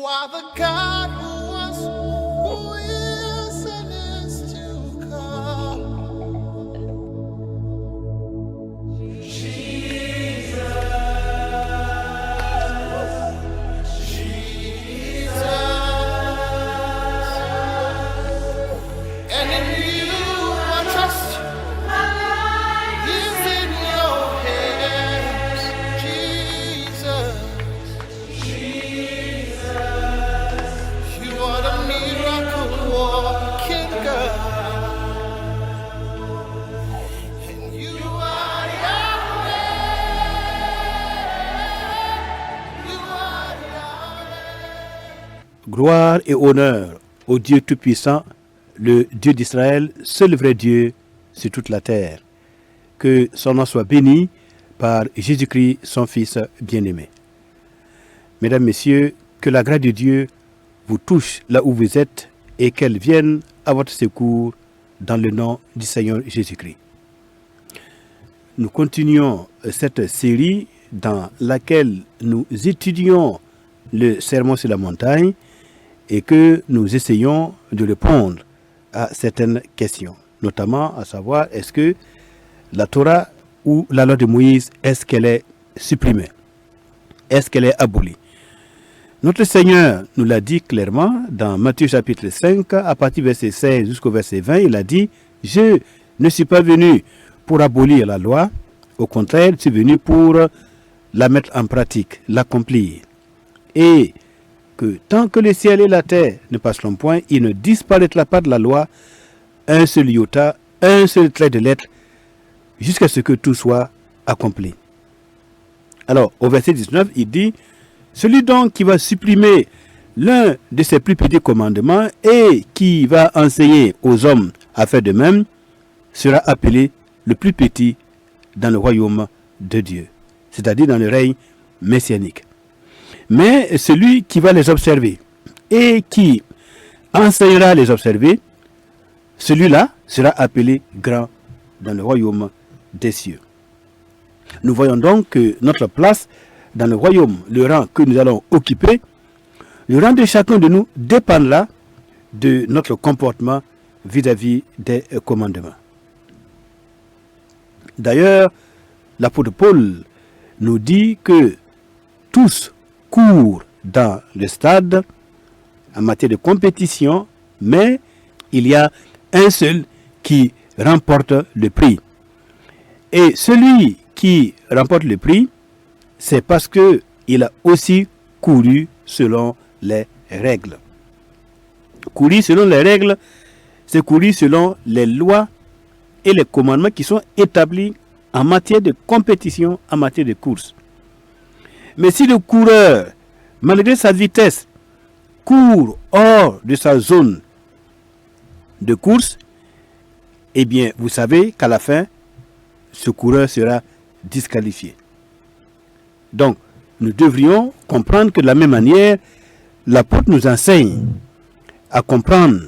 are the God who was, who is, and is to come. And in you I trust. My life is in your hands, Jesus. You are the miracle working God. And you are Yahweh. You are Yahweh. Gloire et honneur au Dieu Tout-Puissant, le Dieu d'Israël, seul vrai Dieu sur toute la terre. Que son nom soit béni par Jésus-Christ, son Fils bien-aimé. Mesdames, Messieurs, que la grâce de Dieu vous touche là où vous êtes et qu'elle vienne à votre secours dans le nom du Seigneur Jésus-Christ. Nous continuons cette série dans laquelle nous étudions le Sermon sur la montagne et que nous essayons de répondre à certaines questions, notamment à savoir est-ce que la Torah ou la loi de Moïse, est-ce qu'elle est supprimée? Est-ce qu'elle est abolie? Notre Seigneur nous l'a dit clairement dans Matthieu chapitre 5, à partir du verset 16 jusqu'au verset 20, il a dit « Je ne suis pas venu pour abolir la loi, au contraire, je suis venu pour la mettre en pratique, l'accomplir. Et que tant que le ciel et la terre ne passeront point, il ne disparaîtra pas de la loi un seul iota, un seul trait de lettre, jusqu'à ce que tout soit accompli. » Alors, au verset 19, il dit « Celui donc qui va supprimer l'un de ses plus petits commandements et qui va enseigner aux hommes à faire de même, sera appelé le plus petit dans le royaume de Dieu, c'est-à-dire dans le règne messianique. Mais celui qui va les observer et qui enseignera à les observer, celui-là sera appelé grand dans le royaume des cieux. » Nous voyons donc que notre place dans le royaume, le rang que nous allons occuper, le rang de chacun de nous dépendra de notre comportement vis-à-vis des commandements. D'ailleurs, l'apôtre Paul nous dit que tous courent dans le stade en matière de compétition, mais il y a un seul qui remporte le prix. Et celui qui remporte le prix, c'est parce qu'il a aussi couru selon les règles. Courir selon les règles, c'est courir selon les lois et les commandements qui sont établis en matière de compétition, en matière de course. Mais si le coureur, malgré sa vitesse, court hors de sa zone de course, eh bien, vous savez qu'à la fin, ce coureur sera disqualifié. Donc, nous devrions comprendre que de la même manière, l'apôtre nous enseigne à comprendre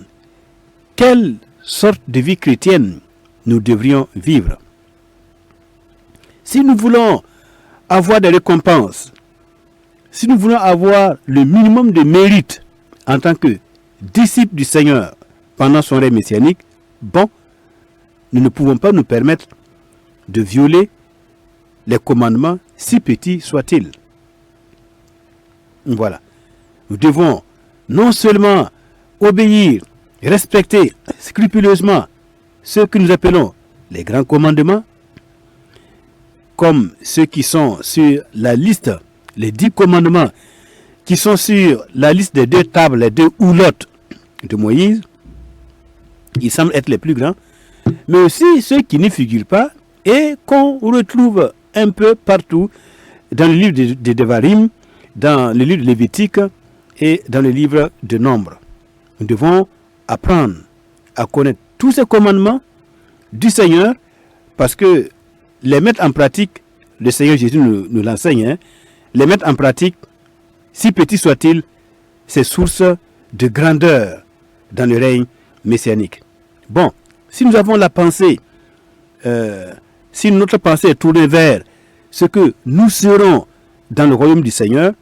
quelle sorte de vie chrétienne nous devrions vivre. Si nous voulons avoir des récompenses, si nous voulons avoir le minimum de mérite en tant que disciples du Seigneur pendant son règne messianique, bon, nous ne pouvons pas nous permettre de violer les commandements, si petits soient-ils. Voilà. Nous devons non seulement obéir, respecter scrupuleusement ce que nous appelons les grands commandements, comme ceux qui sont sur la liste, les 10 commandements, qui sont sur la liste des 2 tables, les 2 houlottes de Moïse, ils semblent être les plus grands, mais aussi ceux qui n'y figurent pas et qu'on retrouve un peu partout dans le livre de Devarim, dans le livre de Lévitique et dans le livre de Nombre. Nous devons apprendre à connaître tous ces commandements du Seigneur parce que les mettre en pratique, le Seigneur Jésus nous l'enseigne, hein, les mettre en pratique, si petits soient-ils, c'est source de grandeur dans le règne messianique. Bon, si nous avons la pensée, si notre pensée est tournée vers ce que nous serons dans le royaume du Seigneur,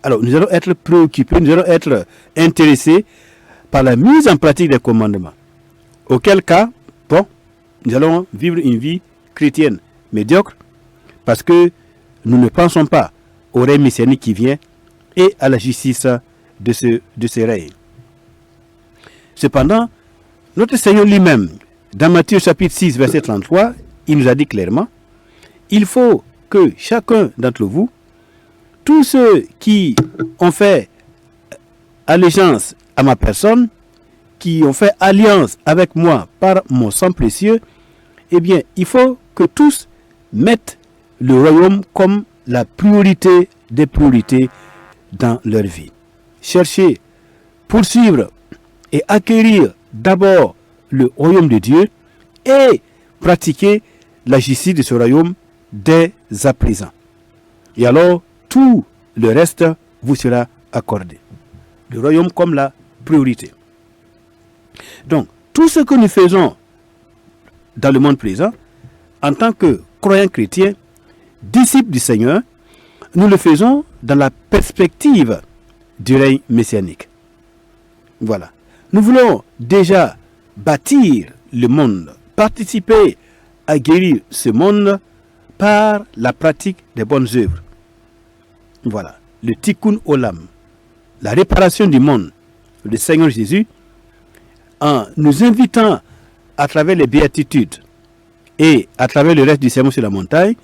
Alors nous allons être préoccupés, nous allons être intéressés par la mise en pratique des commandements. Auquel cas, bon, nous allons vivre une vie chrétienne médiocre parce que nous ne pensons pas au règne messianique qui vient et à la justice de ce règne. Cependant, notre Seigneur lui-même, dans Matthieu chapitre 6, verset 33, il nous a dit clairement, il faut que chacun d'entre vous, tous ceux qui ont fait allégeance à ma personne, qui ont fait alliance avec moi par mon sang précieux, eh bien, il faut que tous mettent le royaume comme la priorité des priorités dans leur vie. Chercher, poursuivre et acquérir d'abord le royaume de Dieu et pratiquer la justice de ce royaume dès à présent. Et alors, tout le reste vous sera accordé. Le royaume comme la priorité. Donc, tout ce que nous faisons dans le monde présent, en tant que croyants chrétiens, disciples du Seigneur, nous le faisons dans la perspective du règne messianique. Voilà. Nous voulons déjà bâtir le monde, participer à guérir ce monde par la pratique des bonnes œuvres. Voilà. Le tikkun olam, la réparation du monde, le Seigneur Jésus, en nous invitant à travers les béatitudes et à travers le reste du sermon sur la montagne,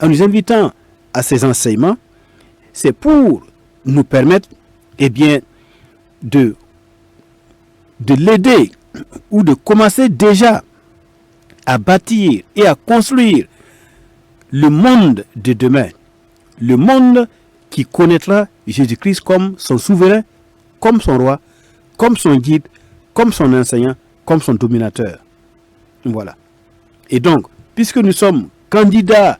en nous invitant à ces enseignements, c'est pour nous permettre, eh bien, de l'aider ou de commencer déjà à bâtir et à construire le monde de demain, le monde qui connaîtra Jésus-Christ comme son souverain, comme son roi, comme son guide, comme son enseignant, comme son dominateur. Voilà. Et donc, puisque nous sommes candidats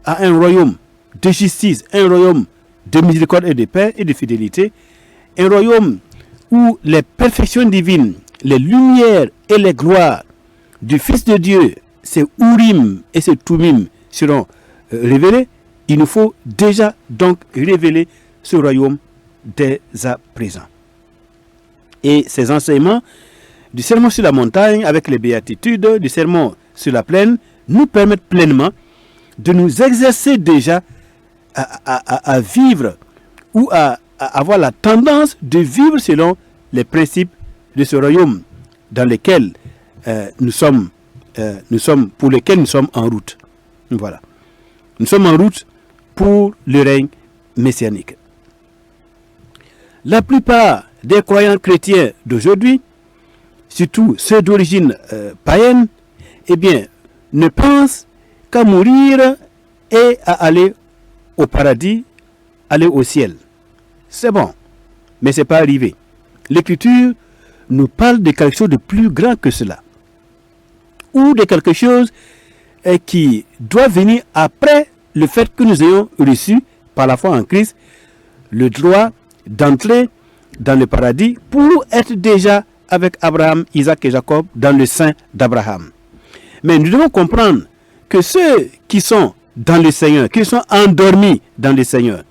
à un royaume de justice, un royaume de miséricorde et de paix et de fidélité, un royaume où les perfections divines, les lumières et les gloires du Fils de Dieu, ses Urim et ses Tumim seront révélés, il nous faut déjà donc révéler ce royaume dès à présent. Et ces enseignements du sermon sur la montagne avec les béatitudes, du sermon sur la plaine, nous permettent pleinement de nous exercer déjà à vivre ou à avoir la tendance de vivre selon les principes de ce royaume dans lequel nous sommes pour lesquels nous sommes en route. Voilà. Nous sommes en route pour le règne messianique. La plupart des croyants chrétiens d'aujourd'hui, surtout ceux d'origine païenne, eh bien, ne pensent qu'à mourir et à aller au paradis, aller au ciel. C'est bon, mais ce n'est pas arrivé. L'Écriture nous parle de quelque chose de plus grand que cela. Ou de quelque chose qui doit venir après le fait que nous ayons reçu, par la foi en Christ, le droit d'entrer dans le paradis pour être déjà avec Abraham, Isaac et Jacob dans le sein d'Abraham. Mais nous devons comprendre que ceux qui sont dans le Seigneur, qui sont endormis dans le Seigneur,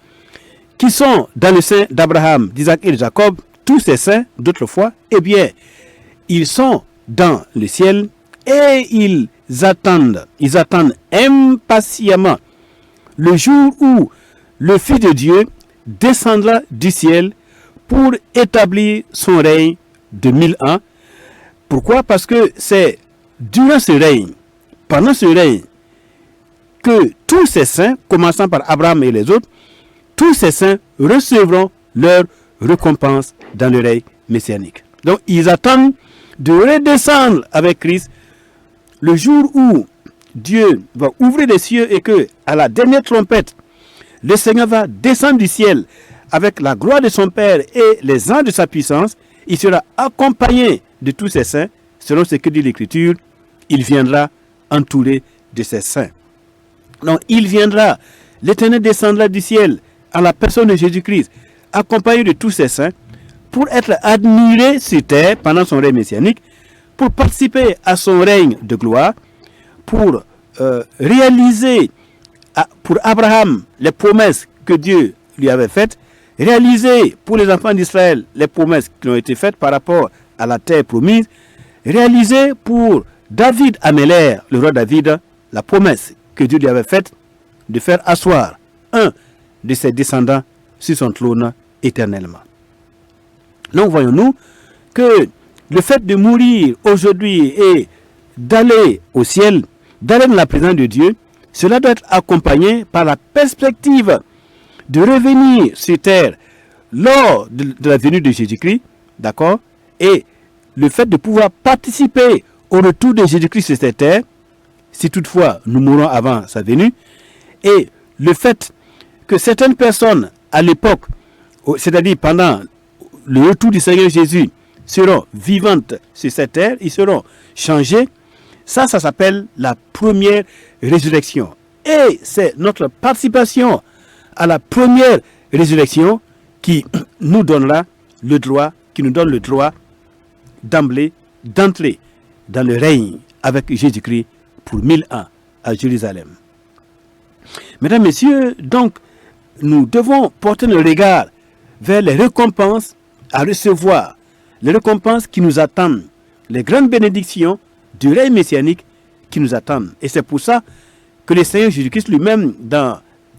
qui sont dans le sein d'Abraham, d'Isaac et de Jacob, tous ces saints d'autrefois, eh bien, ils sont dans le ciel et ils attendent impatiemment le jour où le Fils de Dieu descendra du ciel pour établir son règne de 1000 ans. Pourquoi? Parce que c'est durant ce règne, pendant ce règne, que tous ces saints, commençant par Abraham et les autres, tous ces saints recevront leur récompense dans le règne messianique. Donc ils attendent de redescendre avec Christ le jour où Dieu va ouvrir les cieux et que, à la dernière trompette, le Seigneur va descendre du ciel avec la gloire de son Père et les anges de sa puissance. Il sera accompagné de tous ses saints, selon ce que dit l'Écriture. Il viendra entouré de ses saints. Donc il viendra, l'Éternel descendra du ciel à la personne de Jésus-Christ, accompagné de tous ses saints, pour être admiré sur terre pendant son règne messianique, pour participer à son règne de gloire, pour réaliser pour Abraham les promesses que Dieu lui avait faites, réaliser pour les enfants d'Israël les promesses qui ont été faites par rapport à la terre promise, réaliser pour David Améler, le roi David, la promesse que Dieu lui avait faite de faire asseoir un de ses descendants sur son trône éternellement. Donc voyons-nous que le fait de mourir aujourd'hui et d'aller au ciel, d'aller dans la présence de Dieu, cela doit être accompagné par la perspective de revenir sur terre lors de la venue de Jésus-Christ, d'accord, et le fait de pouvoir participer au retour de Jésus-Christ sur cette terre, si toutefois nous mourons avant sa venue, et le fait que certaines personnes à l'époque, c'est-à-dire pendant le retour du Seigneur Jésus, seront vivantes sur cette terre, ils seront changés, ça s'appelle la première résurrection. Et c'est notre participation à la première résurrection qui nous donnera le droit, qui nous donne le droit d'emblée, d'entrer dans le règne avec Jésus-Christ pour 1000 ans à Jérusalem. Mesdames, Messieurs, donc, nous devons porter le regard vers les récompenses à recevoir, les récompenses qui nous attendent, les grandes bénédictions du règne messianique qui nous attendent. Et c'est pour ça que le Seigneur Jésus-Christ lui-même,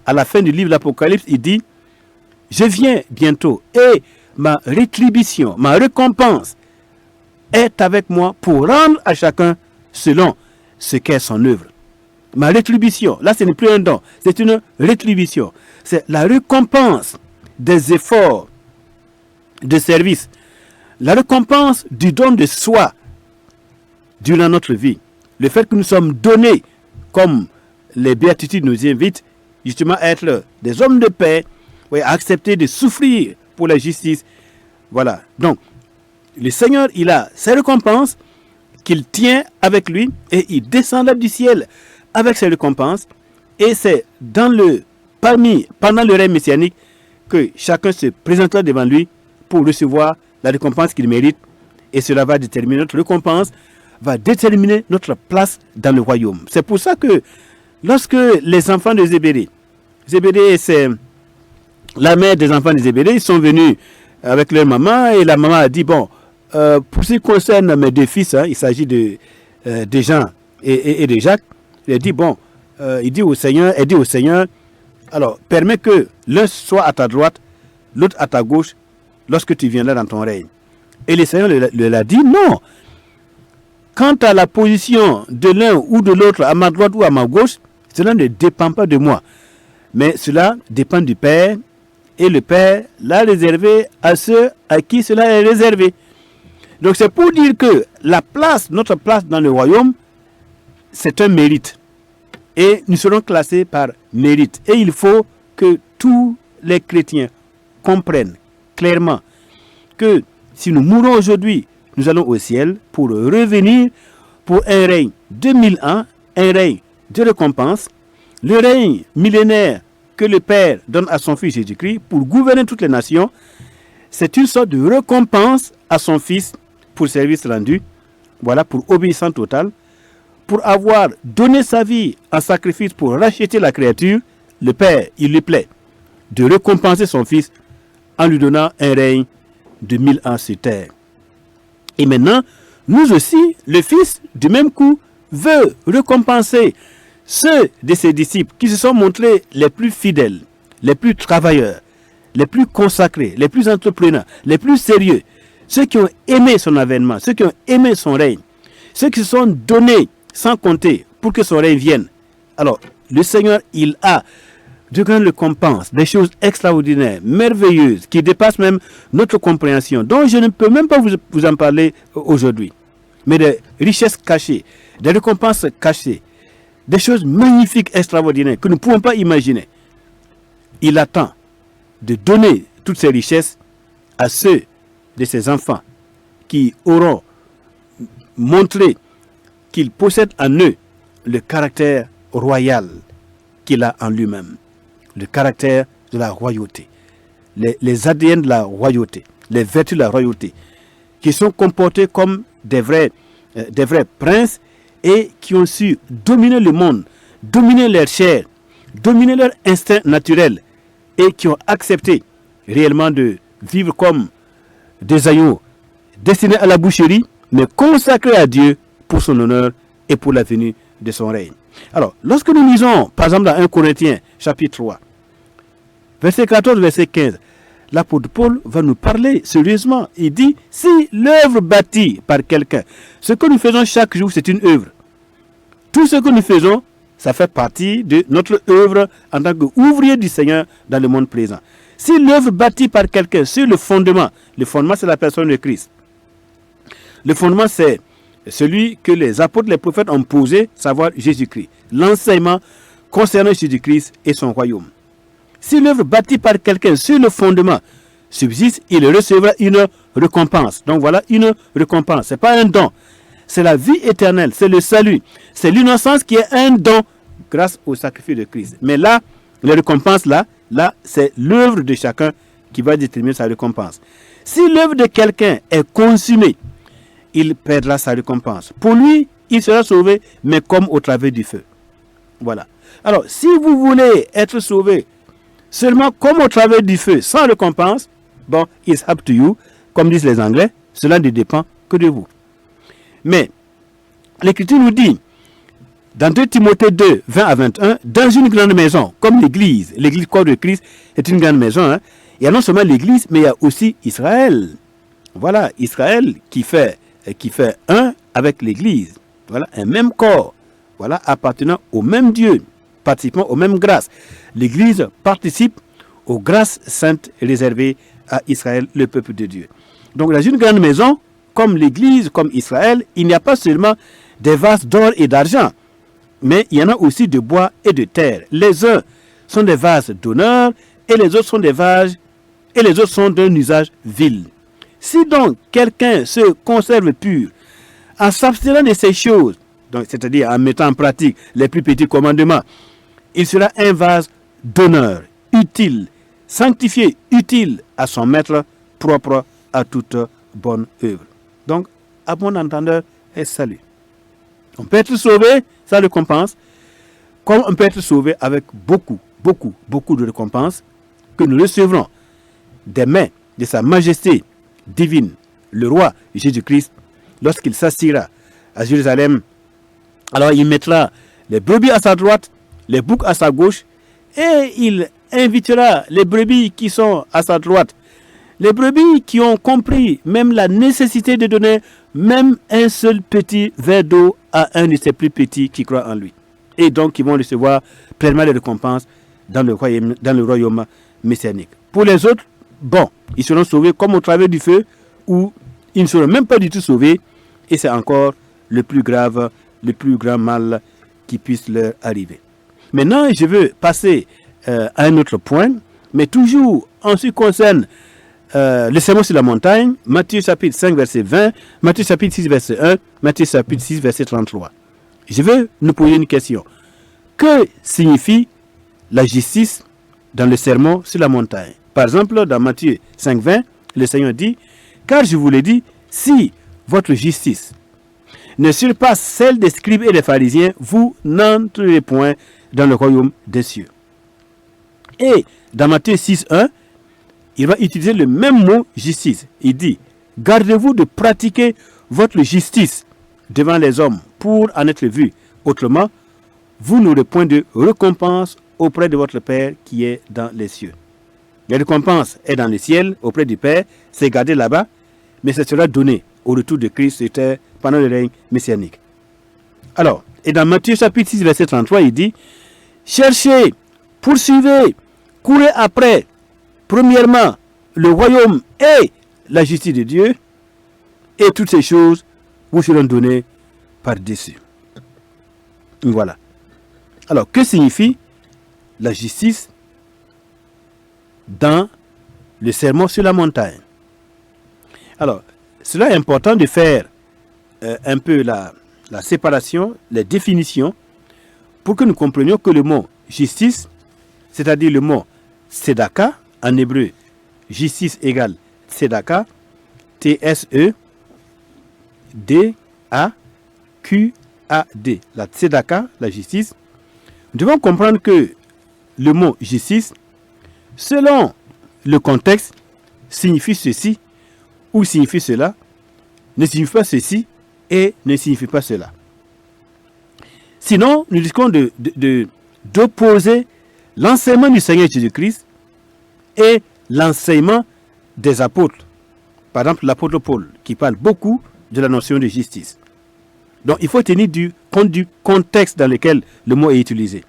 à la fin du livre de l'Apocalypse, il dit « Je viens bientôt et ma rétribution, ma récompense est avec moi pour rendre à chacun selon ce qu'est son œuvre. » Ma rétribution, là ce n'est plus un don, c'est une rétribution. C'est la récompense des efforts de service, la récompense du don de soi durant notre vie. Le fait que nous sommes donnés, comme les béatitudes nous invitent, justement à être des hommes de paix, à accepter de souffrir pour la justice. Voilà. Donc, le Seigneur, il a ses récompenses qu'il tient avec lui et il descendra du ciel avec ses récompenses. Et c'est pendant le règne messianique que chacun se présentera devant lui pour recevoir la récompense qu'il mérite. Et cela va déterminer notre récompense, va déterminer notre place dans le royaume. C'est pour ça que lorsque les enfants de Zébédée, c'est la mère des enfants de Zébédée, ils sont venus avec leur maman et la maman a dit, bon, pour ce qui concerne mes deux fils, il s'agit de Jean et de Jacques, il dit, bon, elle dit au Seigneur, alors, permets que l'un soit à ta droite, l'autre à ta gauche, lorsque tu viendras dans ton règne. Et le Seigneur leur a dit, non. Quant à la position de l'un ou de l'autre, à ma droite ou à ma gauche, cela ne dépend pas de moi. Mais cela dépend du Père, et le Père l'a réservé à ceux à qui cela est réservé. Donc c'est pour dire que notre place dans le royaume, c'est un mérite. Et nous serons classés par mérite. Et il faut que tous les chrétiens comprennent clairement que si nous mourons aujourd'hui, nous allons au ciel pour revenir pour un règne de 1000 ans, un règne de récompense, le règne millénaire que le Père donne à son Fils Jésus-Christ pour gouverner toutes les nations. C'est une sorte de récompense à son Fils pour service rendu, voilà, pour obéissance totale, pour avoir donné sa vie en sacrifice pour racheter la créature. Le Père, il lui plaît de récompenser son Fils en lui donnant un règne de 1000 ans sur terre. Et maintenant, nous aussi, le Fils, du même coup, veut récompenser ceux de ses disciples qui se sont montrés les plus fidèles, les plus travailleurs, les plus consacrés, les plus entrepreneurs, les plus sérieux, ceux qui ont aimé son avènement, ceux qui ont aimé son règne, ceux qui se sont donnés sans compter pour que son règne vienne. Alors, le Seigneur, il a de grandes récompenses, des choses extraordinaires, merveilleuses, qui dépassent même notre compréhension, dont je ne peux même pas vous en parler aujourd'hui. Mais des richesses cachées, des récompenses cachées, des choses magnifiques, extraordinaires, que nous ne pouvons pas imaginer. Il attend de donner toutes ces richesses à ceux de ses enfants qui auront montré qu'ils possèdent en eux le caractère royal qu'il a en lui-même, le caractère de la royauté, les ADN de la royauté, les vertus de la royauté, qui sont comportés comme des vrais princes et qui ont su dominer le monde, dominer leur chair, dominer leur instinct naturel et qui ont accepté réellement de vivre comme des agneaux destinés à la boucherie, mais consacrés à Dieu pour son honneur et pour la venue de son règne. Alors, lorsque nous lisons, par exemple, dans 1 Corinthiens, chapitre 3, verset 14, verset 15, l'apôtre Paul va nous parler sérieusement. Il dit, si l'œuvre bâtie par quelqu'un, ce que nous faisons chaque jour, c'est une œuvre. Tout ce que nous faisons, ça fait partie de notre œuvre en tant qu'ouvrier du Seigneur dans le monde présent. Si l'œuvre bâtie par quelqu'un sur le fondement c'est la personne de Christ. Le fondement c'est celui que les apôtres, les prophètes ont posé, savoir Jésus-Christ. L'enseignement concernant Jésus-Christ et son royaume. Si l'œuvre bâtie par quelqu'un sur le fondement subsiste, il recevra une récompense. Donc voilà une récompense. Ce n'est pas un don. C'est la vie éternelle, c'est le salut. C'est l'innocence qui est un don grâce au sacrifice de Christ. Mais là, les récompenses, là c'est l'œuvre de chacun qui va déterminer sa récompense. Si l'œuvre de quelqu'un est consumée, il perdra sa récompense. Pour lui, il sera sauvé, mais comme au travers du feu. Voilà. Alors, si vous voulez être sauvé seulement comme au travers du feu, sans récompense, bon, it's up to you, comme disent les Anglais, cela ne dépend que de vous. Mais, l'Écriture nous dit, dans 2 Timothée 2, 20 à 21, dans une grande maison, comme l'Église corps de Christ est une grande maison, hein, il y a non seulement l'Église, mais il y a aussi Israël. Voilà, Israël qui fait un avec l'Église. Voilà, un même corps, voilà, appartenant au même Dieu, participant aux mêmes grâces. L'Église participe aux grâces saintes réservées à Israël, le peuple de Dieu. Donc, dans une grande maison, comme l'Église, comme Israël, il n'y a pas seulement des vases d'or et d'argent, mais il y en a aussi de bois et de terre. Les uns sont des vases d'honneur et les autres sont des vases et les autres sont d'un usage vil. Si donc quelqu'un se conserve pur en s'abstenant de ces choses, donc c'est-à-dire en mettant en pratique les plus petits commandements, il sera un vase d'honneur, utile, sanctifié, utile à son maître, propre à toute bonne œuvre. Donc, à bon entendeur et salut. On peut être sauvé sans récompense, comme on peut être sauvé avec beaucoup de récompenses que nous recevrons des mains de sa majesté divine, le roi Jésus-Christ, lorsqu'il s'assiera à Jérusalem. Alors il mettra les brebis à sa droite, les boucs à sa gauche, et il invitera les brebis qui sont à sa droite, les brebis qui ont compris même la nécessité de donner même un seul petit verre d'eau à un de ses plus petits qui croient en lui. Et donc ils vont recevoir pleinement les récompenses dans le royaume messianique. Pour les autres, bon, ils seront sauvés comme au travers du feu, ou ils ne seront même pas du tout sauvés, et c'est encore le plus grave, le plus grand mal qui puisse leur arriver. Maintenant, je veux passer à un autre point, mais toujours en ce qui concerne le sermon sur la montagne, Matthieu chapitre 5, verset 20, Matthieu chapitre 6, verset 1, Matthieu chapitre 6, verset 33. Je veux nous poser une question. Que signifie la justice dans le sermon sur la montagne? Par exemple, dans Matthieu 5, 20, le Seigneur dit, « Car je vous l'ai dit, si votre justice ne surpasse celle des scribes et des pharisiens, vous n'entrerez point dans le royaume des cieux. » Et dans Matthieu 6, 1, il va utiliser le même mot justice. Il dit, « Gardez-vous de pratiquer votre justice devant les hommes pour en être vu. Autrement, vous n'aurez point de récompense auprès de votre Père qui est dans les cieux. » La récompense est dans le ciel, auprès du Père, c'est gardé là-bas, mais ce sera donné au retour de Christ, c'était pendant le règne messianique. Alors, et dans Matthieu chapitre 6, verset 33, il dit, « Cherchez, poursuivez, courez après, premièrement, le royaume et la justice de Dieu, et toutes ces choses vous seront données par-dessus. » Voilà. Alors, que signifie la justice dans le sermon sur la montagne? Alors, cela est important de faire un peu la séparation, les définitions, pour que nous comprenions que le mot justice, c'est-à-dire le mot tzedaka, en hébreu, justice égale tzedaka, T-S-E-D-A-Q-A-D, la tzedaka, la justice. Nous devons comprendre que le mot justice, selon le contexte signifie ceci ou signifie cela, ne signifie pas ceci et ne signifie pas cela. Sinon, nous risquons d'opposer l'enseignement du Seigneur Jésus-Christ et l'enseignement des apôtres. Par exemple, l'apôtre Paul, qui parle beaucoup de la notion de justice. Donc, il faut tenir compte du contexte dans lequel le mot est utilisé.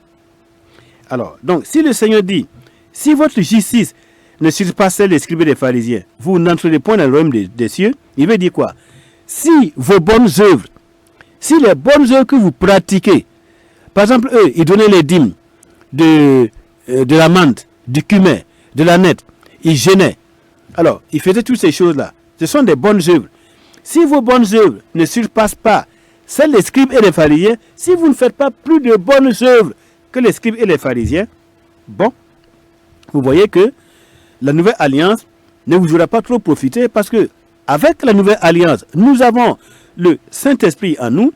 Alors, donc, si le Seigneur dit, si votre justice ne surpasse pas celle des scribes et des pharisiens, vous n'entrerez point dans le royaume des cieux, il veut dire quoi? Si vos bonnes œuvres, si les bonnes œuvres que vous pratiquez, par exemple, eux, ils donnaient les dîmes de la menthe, du cumin, de la nette, ils jeûnaient. Alors, ils faisaient toutes ces choses-là. Ce sont des bonnes œuvres. Si vos bonnes œuvres ne surpassent pas celles des scribes et des pharisiens, si vous ne faites pas plus de bonnes œuvres que les scribes et les pharisiens, bon, vous voyez que la nouvelle alliance ne vous aura pas trop profité parce que avec la nouvelle alliance, nous avons le Saint-Esprit en nous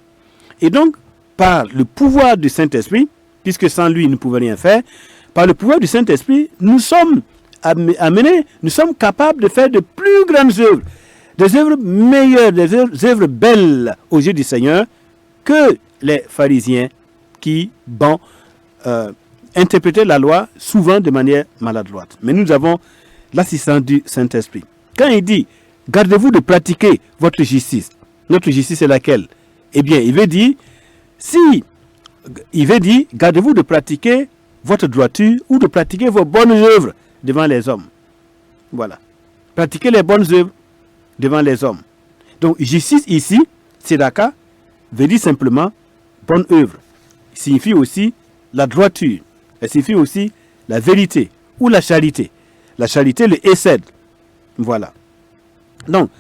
et donc par le pouvoir du Saint-Esprit, puisque sans lui, nous ne pouvons rien faire, par le pouvoir du Saint-Esprit, nous sommes amenés, nous sommes capables de faire de plus grandes œuvres, des œuvres meilleures, des œuvres belles aux yeux du Seigneur que les pharisiens qui, interprétaient la loi souvent de manière maladroite. Mais nous avons l'assistance du Saint-Esprit. Quand il dit, gardez-vous de pratiquer votre justice, notre justice est laquelle? Eh bien, il veut dire, gardez-vous de pratiquer votre droiture ou de pratiquer vos bonnes œuvres devant les hommes. Voilà. Pratiquer les bonnes œuvres devant les hommes. Donc, justice ici, tzedaka, veut dire simplement bonne œuvre. Il signifie aussi la droiture. Elle signifie aussi la vérité ou la charité. La charité, le hesed. Voilà. Donc,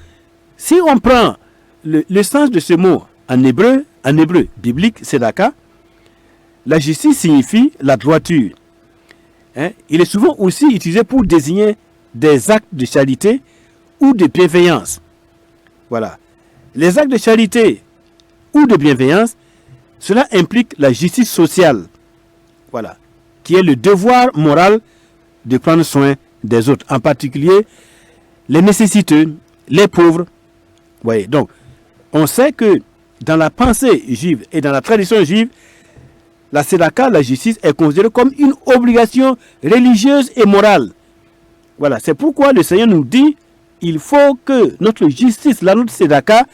si on prend le sens de ce mot en hébreu biblique, tzedaka, la justice signifie la droiture. Il est souvent aussi utilisé pour désigner des actes de charité ou de bienveillance. Voilà. Les actes de charité ou de bienveillance, cela implique la justice sociale. Voilà. Qui est le devoir moral de prendre soin des autres. En particulier, les nécessiteux, les pauvres. Voyez. Donc, on sait que dans la pensée juive et dans la tradition juive, la tzedaka, la justice, est considérée comme une obligation religieuse et morale. Voilà, c'est pourquoi le Seigneur nous dit, il faut que notre justice, notre tzedaka,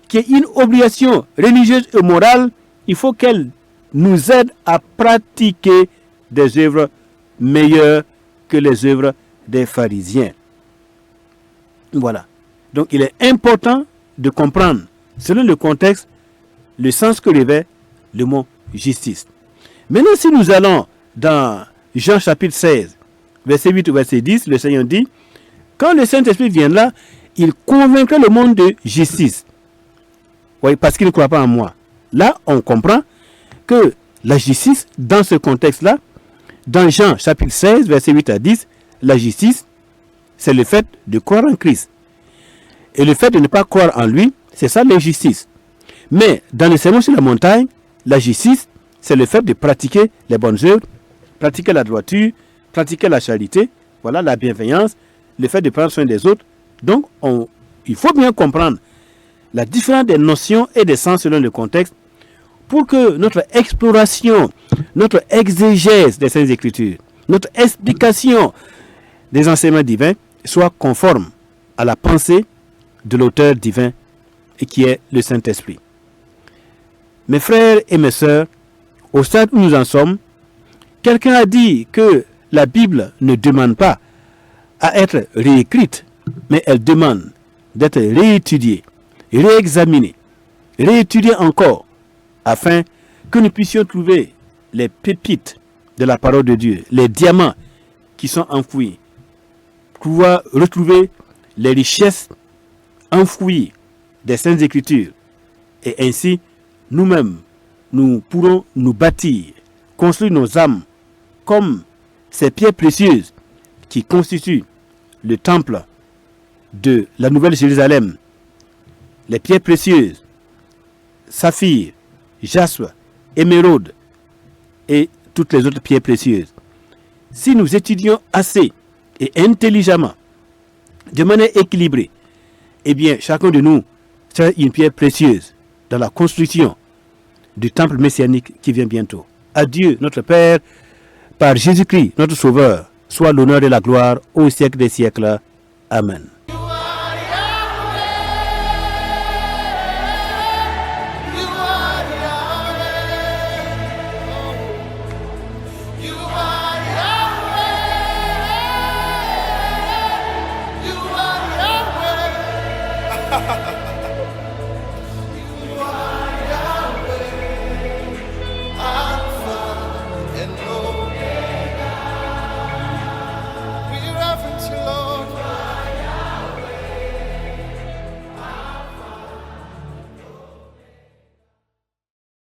qui est une obligation religieuse et morale, il faut qu'elle nous aide à pratiquer des œuvres meilleures que les œuvres des pharisiens. Voilà. Donc il est important de comprendre, selon le contexte, le sens que revêt le mot justice. Maintenant, si nous allons dans Jean chapitre 16, verset 8 ou verset 10, le Seigneur dit, quand le Saint-Esprit viendra, il convaincra le monde de justice. Oui, parce qu'il ne croit pas en moi. Là, on comprend que la justice, dans ce contexte-là, dans Jean chapitre 16, verset 8 à 10, la justice, c'est le fait de croire en Christ. Et le fait de ne pas croire en lui, c'est ça l'injustice. Mais dans le sermon sur la montagne, la justice, c'est le fait de pratiquer les bonnes œuvres, pratiquer la droiture, pratiquer la charité, voilà, la bienveillance, le fait de prendre soin des autres. Donc, il faut bien comprendre la différence des notions et des sens selon le contexte pour que notre exploration, notre exégèse des Saintes Écritures, notre explication des enseignements divins soit conforme à la pensée de l'auteur divin et qui est le Saint-Esprit. Mes frères et mes sœurs, au stade où nous en sommes, quelqu'un a dit que la Bible ne demande pas à être réécrite, mais elle demande d'être réétudiée, réexaminée, réétudiée encore, afin que nous puissions trouver les pépites de la parole de Dieu, les diamants qui sont enfouis, pouvoir retrouver les richesses enfouies des Saintes Écritures, et ainsi, nous-mêmes, nous pourrons nous bâtir, construire nos âmes comme ces pierres précieuses qui constituent le temple de la Nouvelle Jérusalem. Les pierres précieuses, saphir, jaspe, émeraude et toutes les autres pierres précieuses. Si nous étudions assez et intelligemment, de manière équilibrée, eh bien, chacun de nous sera une pierre précieuse dans la construction du temple messianique qui vient bientôt. À Dieu, notre Père, par Jésus-Christ, notre Sauveur, soit l'honneur et la gloire au siècle des siècles. Amen.